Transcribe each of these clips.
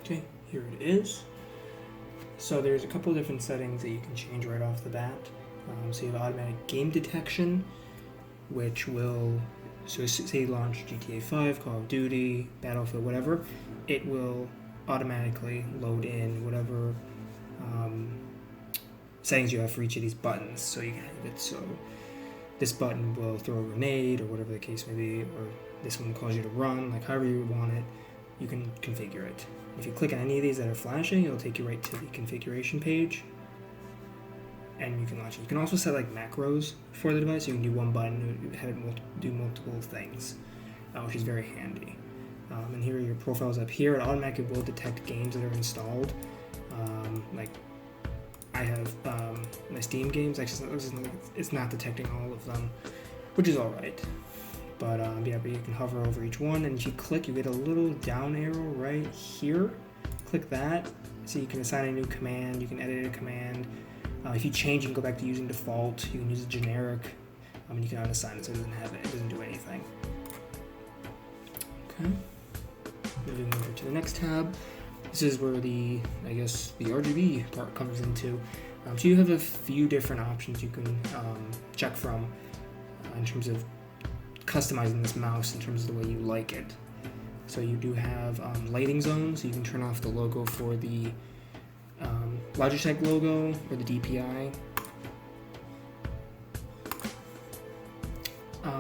Okay, here it is. So there's a couple different settings that you can change right off the bat. So you have automatic game detection, which will, so say you launch GTA 5, Call of Duty, Battlefield, whatever, it will automatically load in whatever settings you have for each of these buttons. So you can have it so this button will throw a grenade or whatever the case may be, or this one will cause you to run, like however you want it, you can configure it. If you click on any of these that are flashing, it'll take you right to the configuration page, and you can launch it. You can also set like macros for the device. You can do one button and have it do multiple things, which is very handy. And here are your profiles up here. It automatically will detect games that are installed. Like I have my Steam games. Actually, it's not detecting all of them, which is all right. But yeah, but you can hover over each one, and if you click, you get a little down arrow right here. Click that, so you can assign a new command. You can edit a command. If you change, you can go back to using default. You can use a generic, and you can unassign it so it doesn't have it. It doesn't do anything. Okay. Moving over to the next tab. This is where the RGB part comes into. So you have a few different options you can check from in terms of customizing this mouse in terms of the way you like it. So you do have lighting zones, so you can turn off the logo for the Logitech logo or the DPI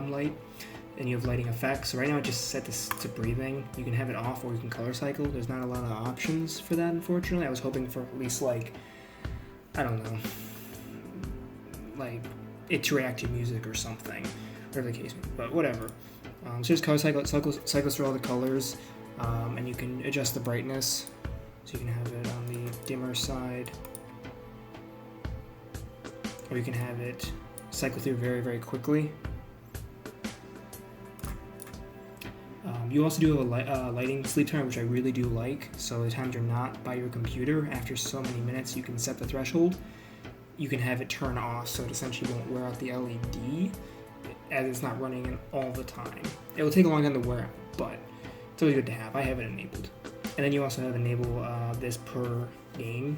light, and you have lighting effects. So right now I just set this to breathing. You can have it off, or you can color cycle. There's not a lot of options for that, unfortunately. I was hoping for at least like, I don't know, like it to react to music or something, whatever the case may be, but whatever. So just color cycles through all the colors, and you can adjust the brightness, so you can have it on the dimmer side, or you can have it cycle through very, very quickly. You also do a lighting sleep timer, which I really do like. So the times you're not by your computer, after so many minutes, you can set the threshold. You can have it turn off, so it essentially won't wear out the LED, as it's not running in all the time. It will take a long time to wear out, but it's always good to have. I have it enabled. And then you also have enable this per game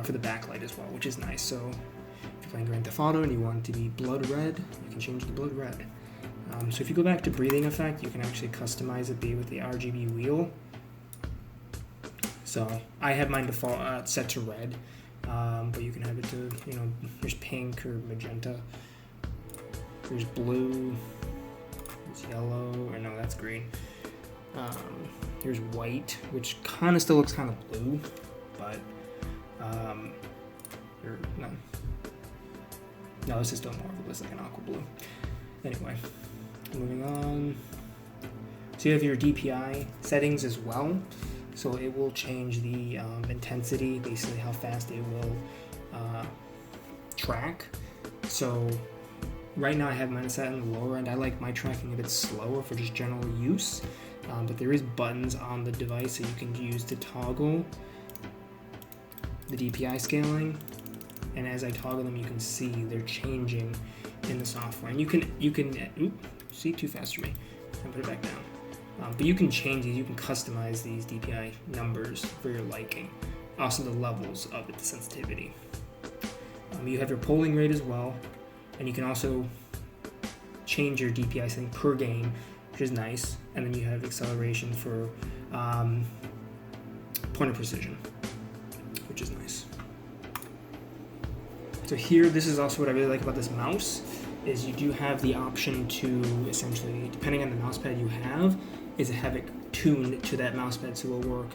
for the backlight as well, which is nice. So if you're playing Grand Theft Auto and you want it to be blood red, you can change the blood red. So if you go back to breathing effect, you can actually customize it with the RGB wheel. So I have mine default set to red, but you can have it to, there's pink or magenta. There's blue, there's yellow, or no, that's green. There's white, which kind of still looks kind of blue, but no, this is still more of like an aqua blue. Anyway, moving on. So you have your DPI settings as well. So it will change the intensity, basically how fast it will track. So right now I have mine set on the lower end. I like my tracking a bit slower for just general use, but there is buttons on the device that you can use to toggle the DPI scaling, and as I toggle them, you can see they're changing in the software. And you can see, too fast for me. I'll put it back down. But you can change these. You can customize these DPI numbers for your liking. Also the levels of it, the sensitivity. You have your polling rate as well, and you can also change your DPI setting per game, which is nice. And then you have acceleration for point of precision, which is nice. So here, this is also what I really like about this mouse, is you do have the option to essentially, depending on the mousepad you have, is have it tuned to that mousepad so it will work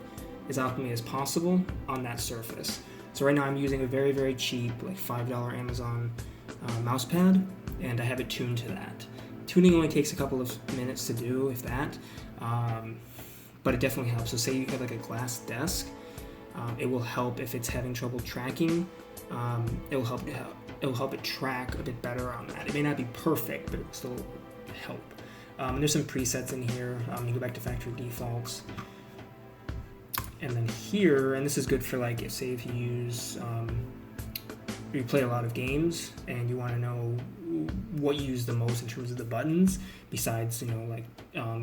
as optimally as possible on that surface. So right now I'm using a very, very cheap, like $5 Amazon mousepad, and I have it tuned to that. Tuning only takes a couple of minutes to do, if that, but it definitely helps. So say you have like a glass desk, it will help if it's having trouble tracking. It will help it track a bit better on that. It may not be perfect, but it will still help. And there's some presets in here. You go back to factory defaults. And then here, and this is good for like, say if you use, you play a lot of games and you want to know what you use the most in terms of the buttons, besides, you know, like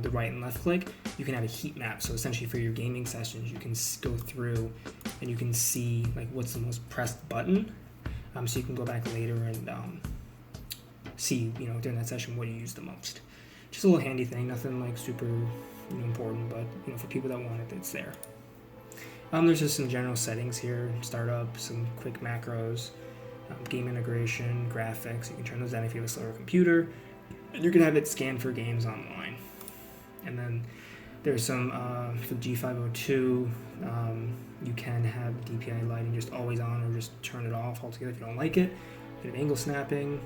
the right and left click, you can have a heat map. So essentially for your gaming sessions, you can go through and you can see like what's the most pressed button. So you can go back later and see, you know, during that session what you use the most. Just a little handy thing, nothing like super, you know, important, but you know, for people that want it, it's there. There's just some general settings here, startup, some quick macros, game integration, graphics. You can turn those on if you have a slower computer, and you can have it scan for games online. And then there's some for the G502. You can have DPI lighting just always on or just turn it off altogether if you don't like it. You can have angle snapping.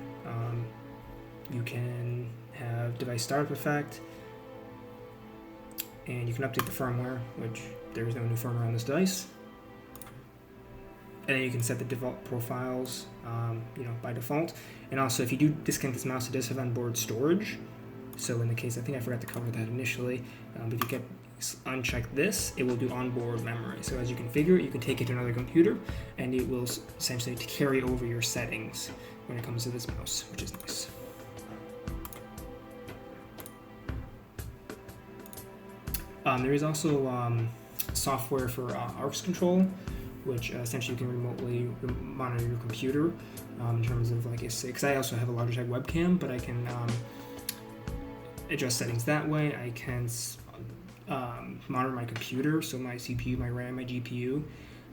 You can have device startup effect, and you can update the firmware, which there is no new firmware on this device. And then you can set the default profiles, you know, by default. And also, if you do disconnect this mouse, it does have onboard storage. So in the case, I think I forgot to cover that initially, but if you uncheck this, it will do onboard memory. So as you configure it, you can take it to another computer, and it will essentially carry over your settings when it comes to this mouse, which is nice. There is also software for ARCS control, which essentially you can remotely monitor your computer in terms of like because I also have a Logitech webcam, but I can adjust settings that way. I can monitor my computer, so my CPU, my RAM, my GPU.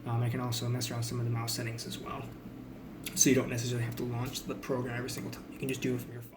I can also mess around some of the mouse settings as well. So you don't necessarily have to launch the program every single time. You can just do it from your phone.